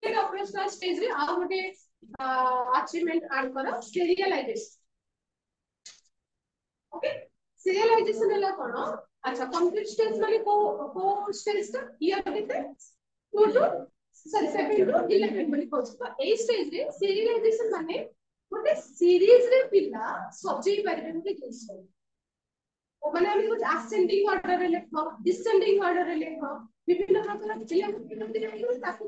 Operational stage रे आ गोटे achievement आड करो सीरियलाइजेशन। ओके सीरियलाइजेशन हला कोन अच्छा कंप्लीट स्टेज माने को स्टेज ता ईयर केते 2 टू सॉरी 7 टू 11 बोली कहछ तो ए स्टेज रे सीरियलाइजेशन माने गोटे सीरीज रे पिला सजै पारिबे गोटे जिंस ओ माने हम कुछ असेंडिंग ऑर्डर रे लेखो डिसेंडिंग ऑर्डर रे लेखो विभिन्न प्रकार पिला को ताकू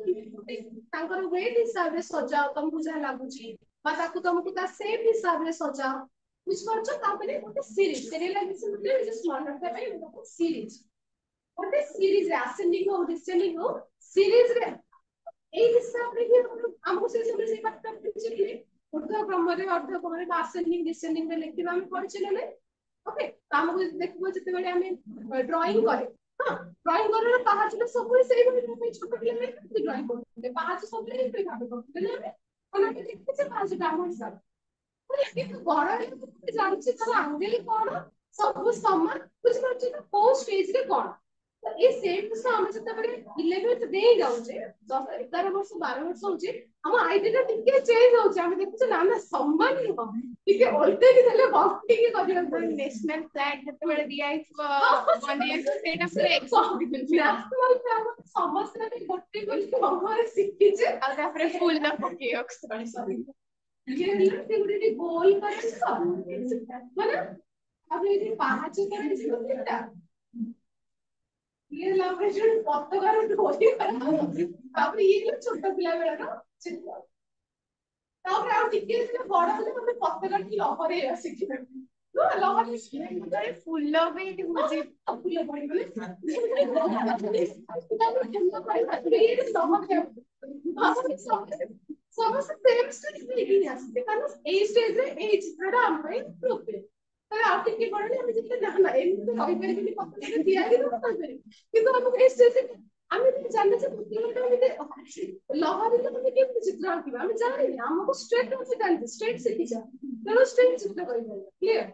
तांकर वेट हिसाब रे सजाओ तुमको जा लागुची बा ताकू तुमको ता सेम हिसाब रे सजाओ which parts of company what is series serialization मतलब just one of the way what series what is series ascending हो descending हो series रे ए हिसाब रे ही हमको से सब से बात करते चलिए ऊर्ध्व क्रम रे ascending descending रे लिखिबा हम पढ़ चले ओके हमको देखबो जते बेले हमें ड्राइंग करे हां ड्राइंग करे पांच में सब से ही छोटे पिले में ड्राइंग करते पांच सब ले पे भाबे करते हमें और हम देखते से पांच काम हिसाब बड़ा जानछि तर आंगेल कोन सब समान कुछ करछि तो को स्टेज रे कोन तो ए सेम से हम जते बड़े 11th दे जाउछे 10 11 वर्ष 12 वर्ष होछि हम आइडिया टिके चेंज होछि हम देखु ना ना समान ही हो टिके ओल्टे कि देले बक्ति के करियो नेशनल फ्लैग जते बड़े दिया आइ 1 ईयर सेटा पूरा एक्सपीरियंस नेशनल फ्लैग समस्त ने गोटे को भगवान सिखि जे आ तापर फुल ना पके सॉरी ये एक्टिविटी गोल करे मतलब अब ये पांच करे इसका ये लाइब्रेरी पत्तकार ढोली अब ये लोग छोटा पिला बेला ना चिंता तापर आ टिके से बड़ा होले हमें पत्तकार की लहरे शिखिबे तो लहरे शिखिबे फूल भी मुझे फूल पड़ी गले समस्त सेम स्टेज लेकिन आसते कारण ए स्टेज रे ए चित्रटा हम पे प्रूफ पे तो आप टिके पड़ले हम जितने ना एमती कहि परिबिनी पत्ते दिया कि तो करे किंतु हम ए स्टेज আমি তো জানি যে প্রতিটা মধ্যে লহরি তো মানে কেমন চিত্র আঁকিবা আমি জানি না আমাকে স্ট্রেট আছে জানি স্ট্রেট শিখি যা তো স্ট্রেট চিত্র করিবা ক্লিয়ার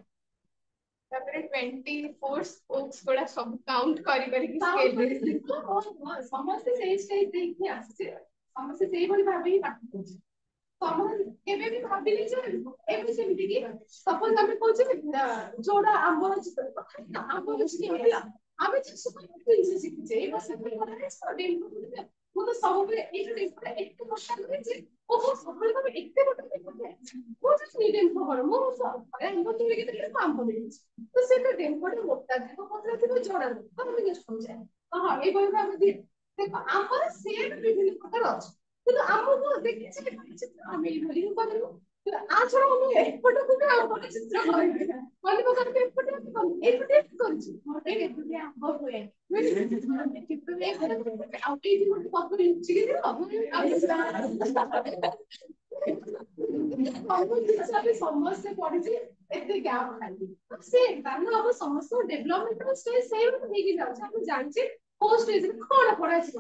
তারপরে 24 স্পোক্স গুলা সব কাউন্ট করি কি স্কেল রে সমস্ত সেই স্টেজ দেখি আসছে সমস্ত সেই বলি ভাবে পাঠ করছে कॉमन केबे भी भाबिले जे एबे सेमिति की सपोज हमें कहू जोड़ा आंबो चित्र आंबो चित्र होला आमे जे सब जिनिस शिखि जे बस करे स्टडी मु तो सब पे एक मोटा करे जे ओ सब भाबे एकते मोटा करे मु जस्ट नीड इन्फो कर मु अरे इन्फो तुले के देले काम कर तो सेटा डेम्पो मोटा जे पत्र थे जोड़ा तो हम गेस्ट हो जाए हां ए बोल भाबे देखो आंबो सेम विभिन्न प्रकार अछि কিন্তু আমগো দেখেছি আমি ভলি করিও আছড় আমি এপটো কুকে আমগো চিত্র করি বলি বকর এপটো এপটো করছি এই এপটো আমগো হয়ে চিত্র এই আউট এই মত কত ইঞ্চি দিও আমগো হিসাবে সমস্ত পড়িছি এতে গ্যাপ খালি সে কারণ আব সমস্ত ডেভেলপমেন্ট স্টেজ সেম হেকি যাচ্ছে আমি জানছি কোন স্টেজে কোন পড়াইছি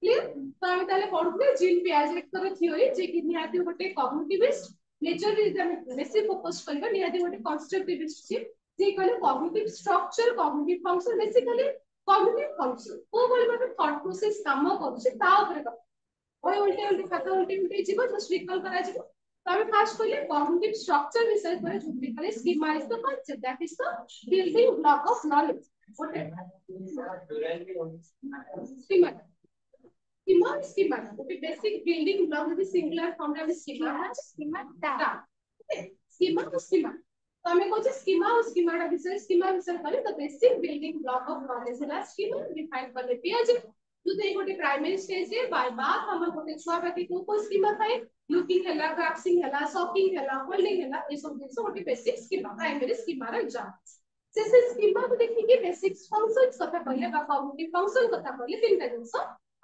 क्लियर तो हम ताले पढुले जीन पियाजेट कर थ्योरी जे कि निहाती गोटे कॉग्निटिविस्ट नेचर हम बेसी फोकस करबा निहाती गोटे कंस्ट्रक्टिविस्ट जे कहले cognitive structure cognitive function basically cognitive function को बोली मतलब थॉट प्रोसेस काम करछ ता ऊपर का ओय उल्टे उल्टे खाता उल्टे उल्टे जीव जस्ट रिकॉल करा जीव तो हम फास्ट कहले कॉग्निटिव स्ट्रक्चर विषय पर जो कहले schema is the concept that is the building block of knowledge schema schema okay basic building block is singular form of schema data schema तो हमें कुछ schema और schema करे तो basic building block of knowledge है schema define कर लेते हैं जो तो एक प्राइमरी स्टेज है बाय बार हम गोटे छुआ बाकी को schema थाए लुकिंग हैला ग्राफ्सिंग हैला सॉकिंग हैला होल्डिंग हैला ये सब जिंस गोटे बेसिक schema प्राइमरी schema रे एग्जाम से schema को देखिए बेसिक फंक्शंस कथा कहले बा कॉग्निटिव फंक्शन कथा कहले तीनटा जिंस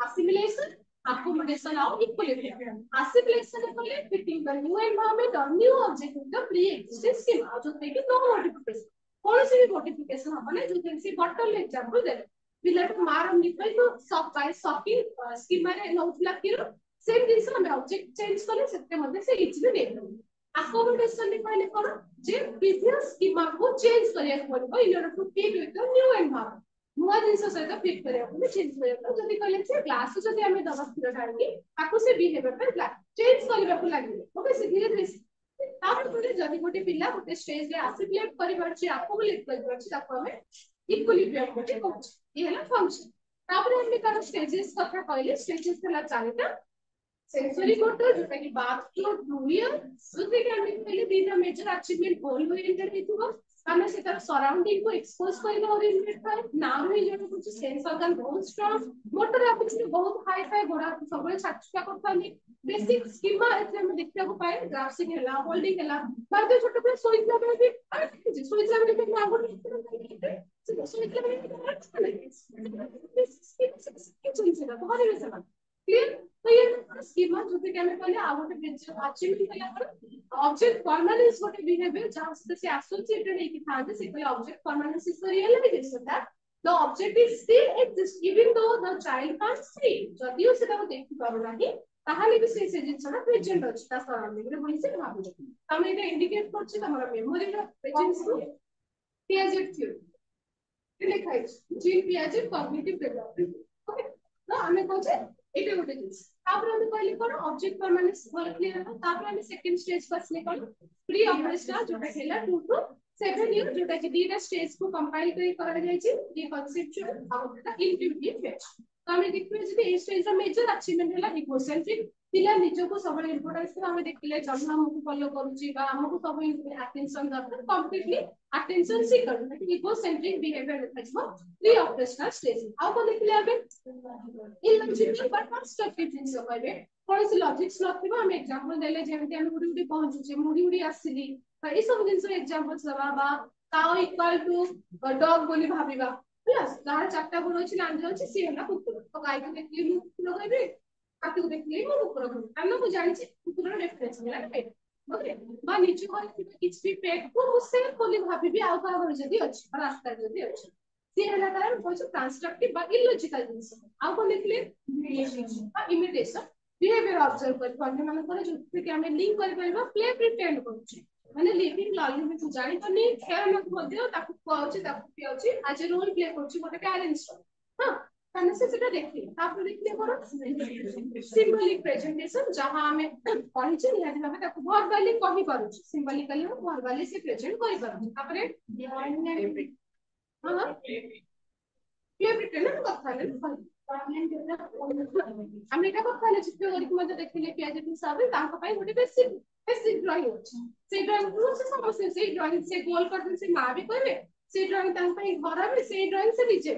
assimilation accommodation और equilibrium assimilation कहले fitting the new environment or new object in the pre-existing schema जो देखिए दो मॉडिफिकेशन कौन सी भी मॉडिफिकेशन अपने जो जैसे बटल एग्जांपल दे पिला को मार हम निकल तो सब बाय सॉकिंग schema रे नोटला किरो सेम दिस हम ऑब्जेक्ट चेंज करले सेते मध्ये से इच भी नहीं accommodation ने पहले करो जे previous schema को change करिया पड़िबो in order to fit with the new environment नुआ जिंस सहित फिट करिया को चेंज करिया को जदी कहले से क्लास जदी हमें 10 स्थिर ठानी ताको से बिहेवियर पे चेंज करिया को लागि ओके से धीरे धीरे तापर जदी गोटे पिला गोटे स्टेज रे एसिमुलेट करि परछि अकोमोडेट करि परछि ताको हमें इक्विलिब्रियम गोटे कहछ ये हला फंक्शन तापर हम तार स्टेजेस कथा कहले स्टेजेस हला चारिटा सेंसरी मोटर जोटा कि बात टू डुइयर सुते के हम पहले तीन मेजर अचीवमेंट गोल ओरिएंटेड हेतुवा हमें से तार सराउंडिंग को एक्सपोज करने ओरिएंटेड था नाम ही जो कुछ सेंस ऑर्गन बहुत स्ट्रांग मोटर एफिशिएंसी बहुत हाई फाई गोरा सब छाटका करता नहीं बेसिक स्कीमा एथे हम देखते को पाए ग्राफिक हैला होल्डिंग हैला पर जो छोटे पे सोइतला में भी सोइतला में भी आगो सोइतला में क्लियर तो ये स्कीमा जो कि हमें पहले आउट पेज अचीव किया ऑब्जेक्ट परमानेंस गोटे बिहेवियर जहां से एसोसिएटेड है कि था से कोई object permanence is realisation that the object is still exist even though the child can't see जदियो से ताको देखि पारो नाही ताहाले भी से जिंसना प्रेजेंट अछि ता सराउंडिंग रे बोली से भाबु तमे एटा इंडिकेट करछि तमरा मेमोरी रे प्रेजेंस को पियाजेट थ्योरी लिखाइ gene Piaget cognitive development okay ना हमें कहछे एटा गोटे जिंस तापर हम कहली कोन ऑब्जेक्ट परमानेंस क्लियर है तापर हम सेकंड स्टेज पर से कोन प्री ऑपरेशनल जोटा हेला 2 to 7 year जोटा कि दीटा स्टेज को कंपाइल करा जाय छी ये कांसेप्चुअल और इंट्यूटिव फेज तो हम देखिबे जदी ए स्टेज रा मेजर अचीवमेंट होला इकोसेंट्रिक पिला निजो को सब इंपोर्टेंस को हम देखिले जब हम को फॉलो करूची बा हमको सब अटेंशन दरकार completely attention seeker egocentric behaviour देखछो प्री ऑपरेशनल स्टेज आ को देखिले आबे इलॉजिकल बट कंस्ट्रक्टिव थिंग्स कहबे कोन से लॉजिक्स नथिबा हम एग्जांपल देले जेमति हम उडी उडी पहुंचुचे मुडी उडी आसीली तो ये सब जिंस एग्जांपल दबा बा काउ इक्वल टू डॉग बोली भाबिबा प्लस जहां चारटा गुण अछि लांज अछि सी होला कुकुर तो गाय को देखली मु कुकुर कहबे हाथी को देखली मु कुकुर कहबे हम को जानि छी कुकुर रेफरेंस मिला पेट ओके बा नीचे को किछ भी पेट को मुसे बोली भाबिबी आउ का घर जदी अछि रास्ता जदी अछि सी होला कारण कोछ कंस्ट्रक्टिव बा इलॉजिकल जिंस आउ को देखले इमिटेशन बिहेवियर ऑब्जर्व कर पढ़ने मन करे जो कि हमें लिंक कर परबा प्ले प्रिटेंड करू माने लिविंग लॉजिक में जानि तो नहीं खेल मत मध्य ताकू कोछि ताकू पियोछि आज रोल प्ले करछि गोटे पेरेंट्स हां तने से सेटा देखि तापर देखले करो सिंबॉलिक प्रेजेंटेशन जहां हमें पढ़ि छी निहाती भाबे ताकू वर्बली कहि पारुछि सिंबॉलिकली हम वर्बली से प्रेजेंट करि पारुछि तापर हां प्ले प्रिटेंड कथा ले हम एटा कथा ले चित्र करि मते देखले पियाजे हिसाब तांको पई गोटे बेसिक ड्राइंग अछि से ड्राइंग को से समस्या से ड्राइंग से गोल कर से ना भी कहबे से ड्राइंग तांको पई घर में से ड्राइंग से नीचे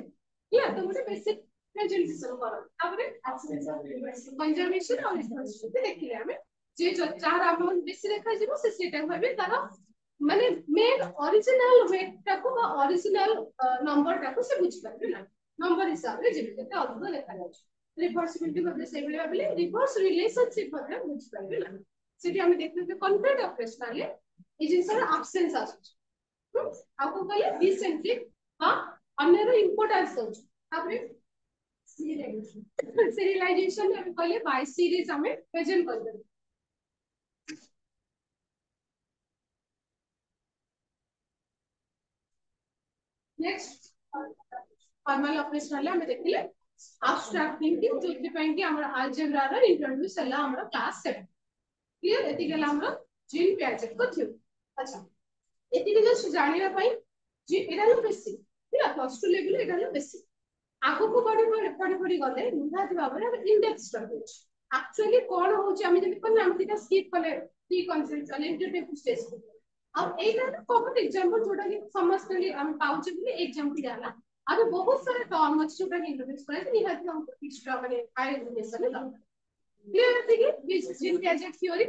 या तो गोटे बेसिक प्रेजेंटेशन करो तापर कंजर्वेशन और रिसर्च देखिले हमें जे चार अमाउंट बेसी देखा जिवो से सेटा कहबे तार माने मेन ओरिजिनल वेट टाको बा ओरिजिनल नंबर टाको से बुझ पाबे ना नंबर हिसाब रे जेते अधिक लेखा जाय रिवर्सिबिलिटी बदले से बेले बेले रिवर्स रिलेशनशिप बदले बुझ पाबे ना सेठी हम देखते थे कॉन्फ्लिक्ट ऑफ इंटरेस्ट ये जिनसर एब्सेंस आछ आपको कहले डिसेंट्रिक हां अन्यर इंपोर्टेंस होछ आपने सीरियलाइजेशन में हम कहले बाय सीरीज हमें प्रेजेंट कर दे नेक्स्ट फॉर्मल ऑपरेशनल हमें देखिले एब्स्ट्रैक्ट थिंकिंग जो पे कि हमरा अलजेब्रा रा इंट्रोड्यूस हला हमरा क्लास 7 क्लियर एति गेला हमरा जीन पियाजेट को थियो अच्छा एति के जस्ट जानिरा पई जी एटा लो बेसिक ठीक प्लस 2 लेवल एटा लो बेसिक आगो को पड़ी गले निहाती भाबरे हम इंडेक्स स्ट्रक्चर एक्चुअली कोन होची हम जति कोन हम दिटा स्किप कले की कांसेप्ट चले इंटरटेक स्टेज अब एटा ना कॉमन एग्जांपल जोटा कि समझ के हम पाउचे बोले एग्जांपल जाला अब बहुत सारे टर्म अछि जोटा कि इंट्रोड्यूस करे निहाती हमको एक्स्ट्रा माने हाई एजुकेशन है क्लियर है कि जीन पियाजेट थ्योरी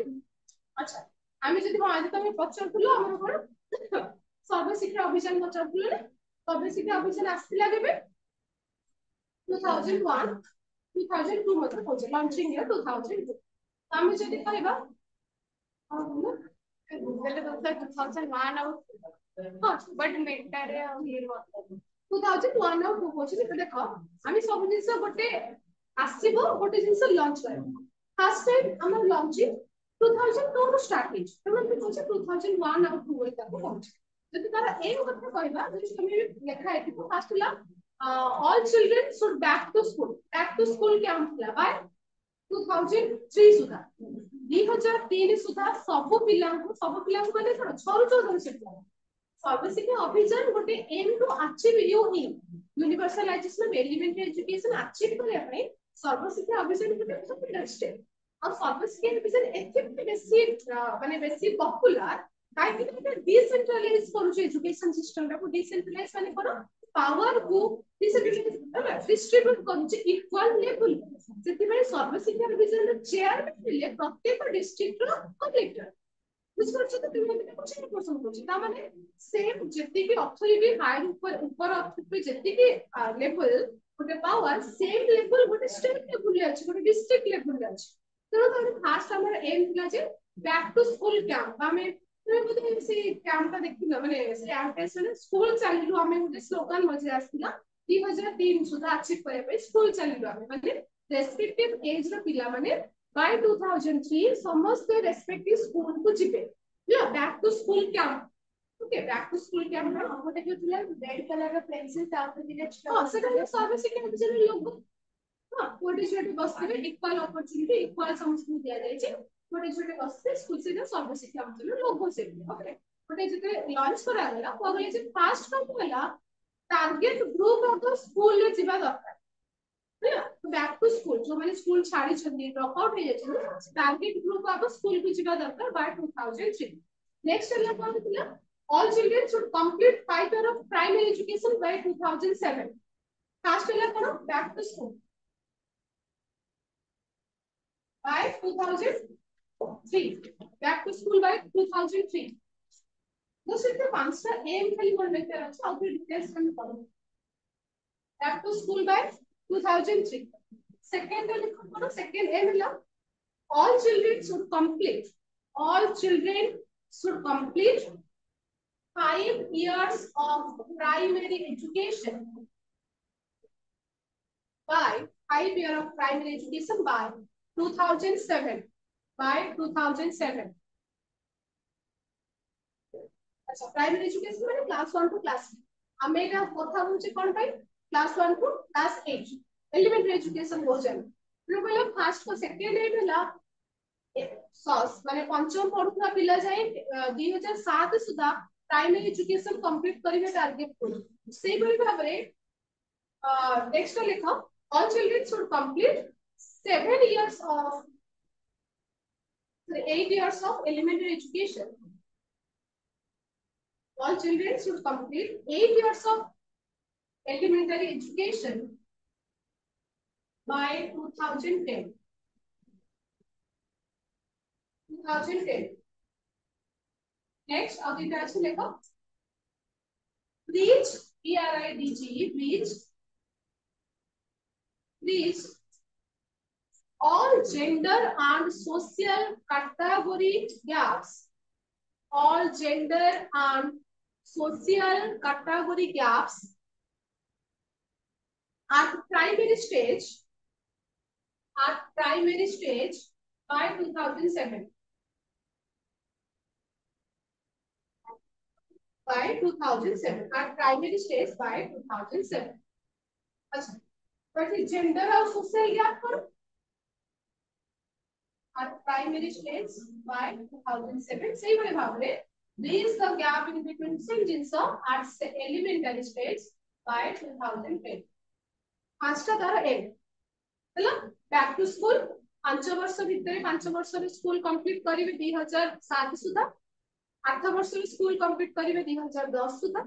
अच्छा আমি যদি আজ তুমি পছরতুলো আমার কোন সর্বশিক্ষা অভিযান পছরতুলো না সর্বশিক্ষা অভিযান আসছিলা কেবে 2001 2002 মত হচ্ছে লঞ্চিং ইয়ার 2002 আমি যদি কইবা গুগল তো 2001 আউট হ্যাঁ বাট মেটারে হির 2001 আউট হচ্ছে দেখো আমি সব জিনিস গোটে আসিবো গোটে জিনিস লঞ্চ করব ফার্স্ট টাইম আমার লঞ্চিং 2002 ରୁ ଷ୍ଟାର୍ଟ ହେଇଛି ତେଣୁ ଆମେ କହୁଛେ 2001 ଆଉ 2 ଏଟାକୁ କହୁଛେ ଯଦି ତାର ଏଇ କଥା କହିବା ଯଦି ତମେ ଲେଖା ହେଇଥିବ ଫାର୍ଷ୍ଟ ହେଲା all children should back to school camp ଥିଲା by 2003 ସୁଦ୍ଧା 2003 ସୁଦ୍ଧା ସବୁ ପିଲାଙ୍କୁ ମାନେ କଣ 6 ରୁ 14 ବର୍ଷ ସର୍ବଶିକ୍ଷା ଅଭିଯାନ ଗୋଟେ aim to achieve universalization of elementary education achieve କରିବା ପାଇଁ ସର୍ବଶିକ୍ଷା ଅଭିଯାନ ଗୋଟେ ସ୍ଟେପ୍ ଆଉ ସର୍ବଶିକ୍ଷା ଅଭିଯାନ ଏଥିପାଇଁ ବେଶୀ ମାନେ ବେଶୀ ପପୁଲାର କାହିଁକି ନା এটা ଡିସେଣ୍ଟ୍ରାଲାଇଜ କରୁଛି ଏଜୁକେସନ ସିଷ୍ଟମ ଟାକୁ ଡିସେଣ୍ଟ୍ରାଲାଇଜ ମାନେ କଣ ପାୱାର କୁ ଡିଷ୍ଟ୍ରିବ୍ୟୁଟ କରୁଛି ଇକ୍ୱାଲ ଲେଭେଲ ସେଥିପାଇଁ ସର୍ବଶିକ୍ଷା ଅଭିଯାନର ଚେୟାରମ୍ୟାନ ଥିଲେ ପ୍ରତ୍ୟେକ ଡିଷ୍ଟ୍ରିକ୍ଟର କଲେକ୍ଟର ବୁଝିପାରୁଛ ତ ତୁମେ ମାନେ କୋଶ୍ଚିନ୍ ପସନ୍ଦ କରୁଛି ତା ମାନେ ସେମ ଯେତିକି ଅଥରିଟି ହାଇ ଉପର ଅଥରିଟି ଯେତିକି ଲେଭେଲ ଗୋଟେ ପାୱାର ସେମ ଲେଭେଲ ଗୋଟେ ଷ୍ଟେଟ ଲେଭେଲରେ ଅଛି ଗୋଟେ ଡିଷ୍ଟ୍ରିକ୍ଟ ଲେଭେଲରେ ଅଛି ତେଣୁ ତାହେଲେ ଫାର୍ଷ୍ଟ ଆମର ଏମ୍ ଥିଲା ଯେ ବ୍ୟାକ୍ ଟୁ ସ୍କୁଲ କ୍ୟାମ୍ପ ଆମେ ତୁମେ ବୋଧେ ସେ କ୍ୟାମ୍ପଟା ଦେଖିଲ ମାନେ ସେ କ୍ୟାମ୍ପେସରେ ସ୍କୁଲ ଚାଲିଲୁ ଆମେ ଗୋଟେ ସ୍ଲୋଗାନ ମଝିରେ ଆସିଥିଲା 2003 ସୁଦ୍ଧା ଆଚିଭ କରିବା ପାଇଁ ସ୍କୁଲ ଚାଲିଲୁ ଆମେ ମାନେ ରେସ୍ପେକ୍ଟିଭ ଏଜ ର ପିଲାମାନେ by 2003 ସମସ୍ତେ ରେସ୍ପେକ୍ଟିଭ ସ୍କୁଲ କୁ ଯିବେ ହେଲା back to school camp okay back to school camp ର ଗୋଟେ ଯୋଉ ଥିଲା ରେଡ୍ କଲର ର ପେନ୍ସିଲ ତା ଉପରେ ଦିଟା ସେଟା ହେଲା ସର୍ବଶିକ୍ଷା ଅଭିଯାନ ଲୋଗୋ ହଁ ଗୋଟେ ଝିଅଟେ ବସିଥିବେ ଇକ୍ୱାଲ ଅପରଚୁନିଟି ଇକ୍ୱାଲ ସମସ୍ତଙ୍କୁ ଦିଆଯାଇଛି ଗୋଟେ ଝିଅଟେ ବସିଥିବେ ସ୍କୁଲ ସେଇଟା ସର୍ବଶିକ୍ଷା ଅଭିଯାନ ଲୋଗୋ ସେଇଠି ଓକେ ଗୋଟେ ଯେତେବେଳେ ଲଞ୍ଚ କରାଗଲା କୁହାଗଲା ଯେ ଫାର୍ଷ୍ଟ କଣ ହେଲା ଟାର୍ଗେଟ ଗ୍ରୁପ ଅଫ ସ୍କୁଲ ରେ ଯିବା ଦରକାର back to school जो मैंने स्कूल छाड़ी छंदी ड्रॉप आउट हो जाते टारगेट ग्रुप आप स्कूल को ଯିବା ଦରକାର by 2003 next ହେଲା କଣ ଥିଲା all children should complete 5 years of primary education by 2007 first ହେଲା କଣ back to school by 2003 back to school by 2003 तो सिर्फ पांचटा एम खाली मन में तेरा अच्छा और फिर डिटेल्स में पढ़ो back to school by 2003 second second aim all children should complete 5 years of primary education by 5 years of primary education by 2007 अच्छा प्राइमरी एजुकेशन माने क्लास 1 टू क्लास 3 हमें एटा কথা বলছি কোন time class 1 to class 8 elementary education हो जाए फिर कहला फर्स्ट को सेकंड एड हला माने पंचम पढुवा पिला जाए 2007 सुधा प्राइमरी एजुकेशन कंप्लीट करिवे टारगेट को सेही बड़ी भाबरे नेक्स्ट लिखो all children should complete 7 years of 8 years of elementary education all children should complete 8 years of elementary education by 2010 next अगला আছে লেখো bridge bridge all gender and social category gaps all gender and social category gaps at primary stage by 2007 at primary stage by 2007 अच्छा but gender और social gap करो at primary stage by 2007 सही बड़े भावरे bridge the gap in between same जिनसा at elementary stage by 2010 पांचटा तारा एम ହେଲା बैक टू स्कूल 5 वर्ष भितर 5 वर्ष रे स्कूल कंप्लीट करिवे 2007 सुधा 8 वर्ष रे स्कूल कंप्लीट करिवे 2010 सुधा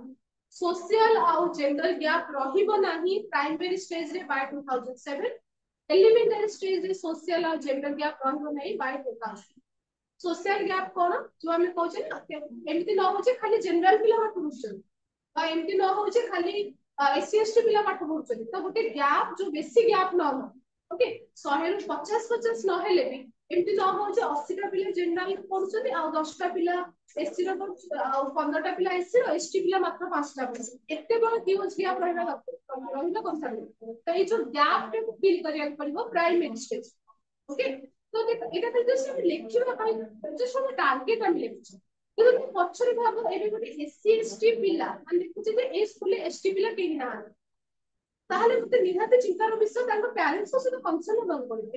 सोशल आउ जेंडर गैप रहिबो नाही प्राइमरी स्टेज रे बाय 2007 एलिमेंटरी स्टेज रे सोशल आउ जेंडर गैप रहिबो नाही बाय 2000 सोशल गैप कोन जो हम कहउछे ना एमिति न होचे खाली जनरल पिला पाठ पढुछन बा एमिति न होचे खाली एससी एसटी पिला पाठ पढुछन तो गोटे गैप जो बेसी गैप न हो ओके 100 ରୁ 50 न हेले भी एमिति न हो जे 80 टा पिला जनरल पढुछन आ 10 टा पिला एससी रो आ 15 टा पिला एससी रो एसटी पिला मात्र 5 टा पढुछन एते बड़ ह्यूज गैप रहना रहिला कंसर्न तो ए जो गैप के फिल करिया पड़िबो प्राइमरी स्टेज ओके तो এটা তো just আমি লেকচার পাই just আমি টার্গেট আমি লিখছি কিন্তু তুমি পছরে ভাবো ଏବେ ଗୋଟେ এসসি এসটি পিলা মানে দেখুଛି যে এই স্কুলে এসটি পিলা কেହି ନାହାନ୍ତି তাহলে মতে নিহাতে চিন্তার বিষয় তাଙ୍କ প্যারেন্টস সହିତ কনସର୍ନ ହେବାକୁ ପଡିବ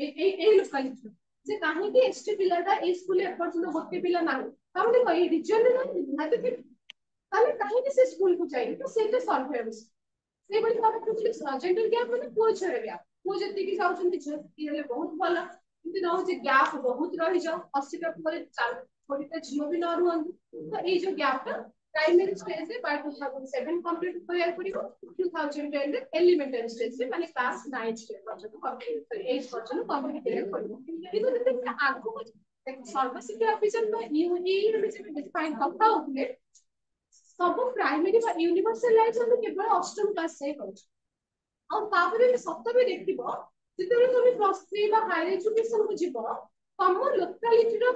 এই ଲୋକାଲିଟି যে କାହିଁକି ଏସଟି ପିଲାଟା এই ସ୍କୁଲରେ ଏପର୍ଯ୍ୟନ୍ତ ଗୋଟେ ପିଲା ନାହିଁ ତାମାନେ କଣ ଏଇ ରିଜନରେ ନାହିଁ ନିହାତି ଥିବେ ତାହେଲେ କାହିଁକି ସେ ସ୍କୁଲକୁ ଯାଇନି ତ ସେଇଟା ସଲ୍ଭ ହେବା ବିଷୟ ସେଇଭଳି ଭାବରେ ଜେଣ୍ଡର ଗ୍ୟାପ୍ ମାନେ ପୁଅ ଝିଅର ଗ୍ୟାପ୍ ପୁଅ ଯେତିକି ଯାଉଛନ୍ତି ଝିଅ ସେତିକି ହେଲେ ବହୁତ ଭଲ କିନ୍ତୁ ନ ହଉଛି ଗ୍ୟାପ୍ ବହୁତ ରହିଯାଉ 80ଟା ପରେ 40ଟା ଝିଅ ବି ନ ରୁହନ୍ତି ତ ଏଇ ଯୋଉ ଗ୍ୟାପ୍ ଟା प्राइमरी स्टेज रे बाय 2007 कंप्लीट କରିବାକୁ ପଡିବ 2010 ରେ एलिमेंटरी स्टेज रे ମାନେ क्लास 9 स्टेज ପର୍ଯ୍ୟନ୍ତ कंप्लीट 8 ପର୍ଯ୍ୟନ୍ତ कंप्लीट କରିବାକୁ ପଡିବ କିନ୍ତୁ ଯେତେବେଳେ ଆଗକୁ ସର୍ବଶିକ୍ଷା ଅଭିଯାନ ବା ୟୁଇ ରେ ଯେମିତି ଡିଫାଇନ୍ କଥା ହଉଥିଲେ ସବୁ ପ୍ରାଇମରୀ ବା ୟୁନିଭର୍ସାଲାଇଜେସନ କେବଳ ଅଷ୍ଟମ କ୍ଲାସ ଯାଏ କରୁଛି ଆଉ ତାପରେ ସତ ବି ଦେଖିବ ଯେତେବେଳେ ତମେ ପ୍ଲସ୍ 3 ବା ହାୟର ଏଜୁକେସନ କୁ ଯିବ ତମ ଲୋକାଲିଟିର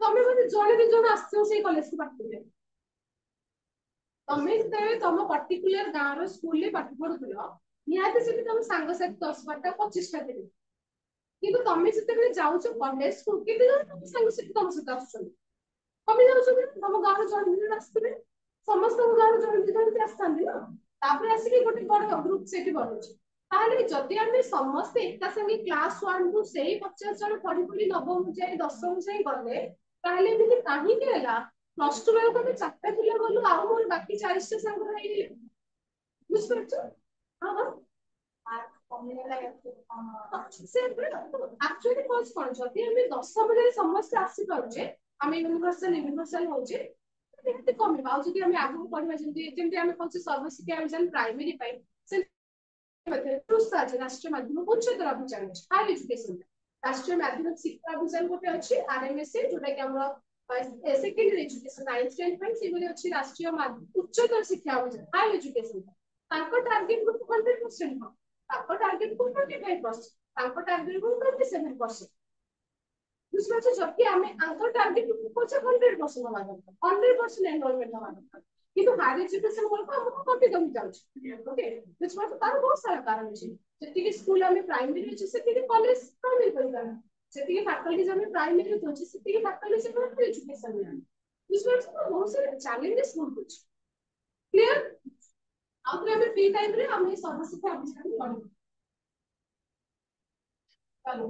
ତମେ ମାନେ ଜଣେ ଦି ଜଣ ଆସିଥିବ ସେଇ କଲେଜକୁ ପାଠ ପଢିବାକୁ ତମେ ଯେତେବେଳେ ତମ ପର୍ଟିକୁଲାର ଗାଁର ସ୍କୁଲରେ ପାଠ ପଢୁଥିଲ ନିହାତି ସେଠି ତମ ସାଙ୍ଗସାଥି 10 12ଟା 25ଟା ଥିବେ କିନ୍ତୁ ତମେ ଯେତେବେଳେ ଯାଉଛ କଲେଜକୁ କେତେ ଜଣ ତମ ସାଙ୍ଗସାଥି ତମ ସହିତ ଆସୁଛନ୍ତି କମି ଯାଉଛନ୍ତି ତମ ଗାଁର ଜଣେ ଦି ଜଣ ଆସିଥିବେ ସମସ୍ତଙ୍କ ଗାଁର ଜଣେ ଦି ଜଣ ଆସିଥାନ୍ତି ନା ତାପରେ ଆସିକି ଗୋଟେ ବଡ ଗ୍ରୁପ ସେଠି ବନୁଛି ତାହେଲେ ଯଦି ଆମେ ସମସ୍ତେ ଏକା ସାଙ୍ଗେ କ୍ଲାସ 1 ରୁ ସେଇ 50 ଜଣ ପଢି ପଢି ନବମ ଯାଏ ଦଶମ ଯାଏ ଗଲେ ତାହେଲେ ଏମିତି କାହିଁକି ହେଲା ପ୍ଲସ 2 ବେଳକୁ ଆମେ 4ଟା ପିଲା ଗଲୁ ଆଉ ମୋର ବାକି 40ଟା ସାଙ୍ଗ ହେଇଗଲେ ବୁଝିପାରୁଛ ହଁ ହଁ ଆକ୍ଚୁଆଲି କଣ ଯଦି ଆମେ ଦଶମ ଯାଏ ସମସ୍ତେ ଆସିପାରୁଛେ ଆମେ ୟୁନିଭର୍ସାଲ ହଉଛେ ନିହାତି କମିବ ଆଉ ଯଦି ଆମେ ଆଗକୁ ପଢିବା ଯେମିତି ଯେମିତି ଆମେ କହୁଛେ ସର୍ବଶିକ୍ଷା ଅଭିଯାନ ପ୍ରାଇମେରୀ ପାଇଁ राष्ट्रीय माध्यमिक उच्चतर अभियान हायर एजुकेशन राष्ट्रीय माध्यमिक शिक्षा अभियान गोटे अच्छी आरएमएसए जोटा कि हमर सेकेंडरी एजुकेशन 9th 10th ପାଇଁ ସେଭଳି ଅଛି ରାଷ୍ଟ୍ରୀୟ ଉଚ୍ଚତର ଶିକ୍ଷା ଅଭିଯାନ ହାयर एजुकेशन ତାଙ୍କ ଟାର୍ଗେଟ ଗ୍ରୁପ 100% ତାଙ୍କ ଟାର୍ଗେଟ ଗ୍ରୁପ 25% ତାଙ୍କ ଟାର୍ଗେଟ ଗ୍ରୁପ 27% ବୁଝିପାରୁଛ ଯଦି ଆମେ ତାଙ୍କ ଟାର୍ଗେଟ ଗ୍ରୁପ ପଛେ 100% ହବା ଦରକାର 100% ଏନରୋଲମେଣ୍ଟ ହବା ଦରକାର କିନ୍ତୁ ହାयर ଏଜୁକେशन ବେଳକୁ ଆମକୁ କମି କମି ଯାଉଛି ଓକେ ବୁଝିପାରୁଛ ତାର ବହୁତ ସାରା କାରଣ ଅଛି ଯେତିକି ସ୍କୁଲ ଆମେ ପ୍ରାଇମେରୀ ଅଛି ସେତିକି କଲେଜ ପ୍ରାଇମେରୀ କରିପାରୁନ ସେତିକି ଫାକଲ୍ଟିଜ ଆମେ ପ୍ରାଇମେରୀ ଅଛି ସେତିକି ଫାକଲ୍ଟିଜ ଆମେ ଏଜୁକେशन ନାହିଁ ବୁଝିପାରୁଛ ତ ବହୁତ ସାରା ଚ୍ୟାଲେଞ୍ଜେସ୍ ରହୁଛି କ୍ଲିୟର ଆଉ ଥରେ ଆମେ ଫ୍ରି ଟାଇମ ରେ ଆମେ ସର୍ବଶିକ୍ଷା ଅଭିଯାନ ପଢିବା ଚାଲୁ